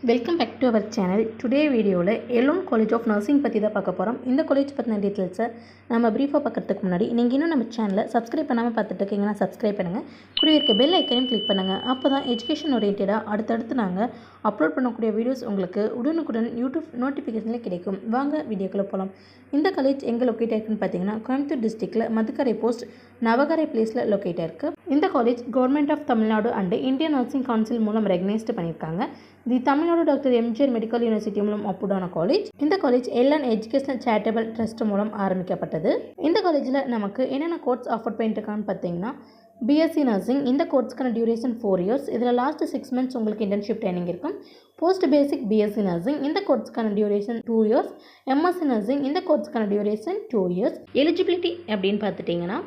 Welcome back to our channel. Today வீடியோவில் Elon college of nursing பற்றி தான் பார்க்க போகிறோம். இந்த காலேஜ் பற்றின டீட்டெயில்ஸை நம்ம ப்ரீஃபாக பார்க்கறதுக்கு முன்னாடி நீங்கள் இன்னும் நம்ம சேனலை சப்ஸ்கிரைப் பண்ணாமல் பார்த்துட்டு இருக்கீங்கன்னா சப்ஸ்கிரைப் பண்ணுங்கள். கூட இருக்க பெல் ஐக்கனையும் கிளிக் பண்ணுங்கள். அப்போ தான் எஜுகேஷன் ஓரியன்டாக அடுத்தடுத்து நாங்கள் அப்லோட் பண்ணக்கூடிய வீடியோஸ் உங்களுக்கு உடனுக்குடன் யூடியூப் நோட்டிஃபிகேஷனில் கிடைக்கும். வாங்க வீடியோக்குள்ளே போகலாம். இந்த காலேஜ் எங்கே லொக்கேட் ஆயிருக்குன்னு பார்த்தீங்கன்னா கோயம்புத்தூர் டிஸ்ட்ரிக்டில் மதுக்கரை போஸ்ட் நவகரை பிளேஸில் லொக்கேட் ஆயிருக்கு. இந்த college government of Tamil Nadu and Indian nursing council மூலம் ரெகனைஸ்டு பண்ணியிருக்காங்க. The Tamil Nadu doctor MGR medical university மூலம் அப்ரூவ்டான காலேஜ். இந்த college L N educational charitable trust மூலம் ஆரம்பிக்கப்பட்டது. இந்த காலேஜில் நமக்கு என்னென்ன கோர்ஸ் ஆஃபர் பண்ணியிருக்கான்னு பார்த்தீங்கன்னா பிஎஸ்சி நர்சிங். இந்த கோர்ஸ்க்கான டியூரேஷன் 4 இயர்ஸ். இதில் லாஸ்ட் 6 months உங்களுக்கு இன்டர்ன்ஷிப் ட்ரைனிங் இருக்கும். போஸ்ட் பேசிக் பிஎஸ்சி நர்சிங். இந்த கோர்ஸ்க்கான டியூரேஷன் 2 இயர்ஸ். MSc nursing. இந்த கோர்ஸ்க்கான டியூரேஷன் 2 இயர்ஸ். எலிஜிபிலிட்டி அப்படின்னு பார்த்துட்டிங்கன்னா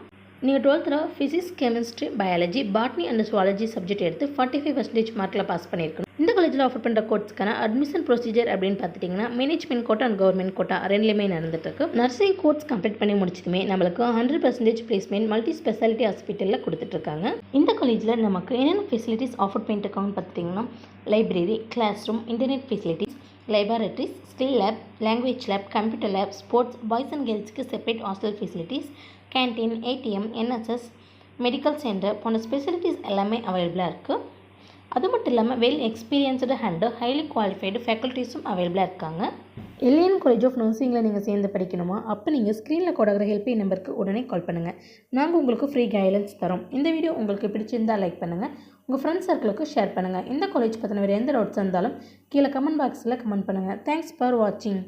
நீங்கள் 12th physics, chemistry, biology, botany and zoology subject எடுத்து 45% மார்க்கில் பாஸ் பண்ணியிருக்கணும். இந்த காலேஜில் ஆஃபர் பண்ணுற கோர்ஸ்க்கான அட்மிஷன் ப்ரொசீஜர் அப்படின்னு பார்த்துட்டிங்கன்னா management quota and government quota ரெண்டுலேயுமே நடந்துட்டு இருக்கு. நர்சிங் கோர்ஸ் கம்ப்ளீட் பண்ணி முடிச்சதுமே நம்மளுக்கு 100% பிளேஸ்மெண்ட் மல்டி ஸ்பெஷாலிட்டி ஹாஸ்பிட்டலில் கொடுத்துட்ருக்காங்க. இந்த காலேஜில் நமக்கு என்னென்ன ஃபெசிலிட்டிஸ் ஆஃபர் பண்ணிட்டுருக்காங்கன்னு பார்த்துட்டிங்கன்னா library, class room, internet facilities, libraries, skill lab, language lab, computer lab, sports, boys and கேர்ள்ஸ்க்கு separate hostel facilities, canteen, ATM, NSS, medical centre போன்ற ஸ்பெசிலிட்டிஸ் எல்லாமே அவைலபிளாக இருக்குது. அது மட்டும் இல்லாமல் well experienced and highly qualified ஃபேக்கல்ட்டிஸும் அவைலபிளாக இருக்காங்க. எல்என் காலேஜ் ஆஃப் நர்சிங்கில் நீங்கள் சேர்ந்து படிக்கணுமா? அப்போ நீங்கள் ஸ்க்ரீனில் கொடுக்குற ஹெல்ப்லைன் நம்பருக்கு உடனே கால் பண்ணுங்கள். நாங்கள் உங்களுக்கு ஃப்ரீ கைடன்ஸ் தரோம். இந்த வீடியோ உங்களுக்கு பிடிச்சிருந்தால் லைக் பண்ணுங்கள். உங்கள் ஃப்ரெண்ட்ஸ் சர்க்கிளுக்கு ஷேர் பண்ணுங்கள். இந்த காலேஜ் பற்றின வேறு எந்த டவுட்ஸ் இருந்தாலும் கீழே கமெண்ட் பாக்ஸில் கமெண்ட் பண்ணுங்கள். தேங்க்ஸ் ஃபார் வாட்சிங்.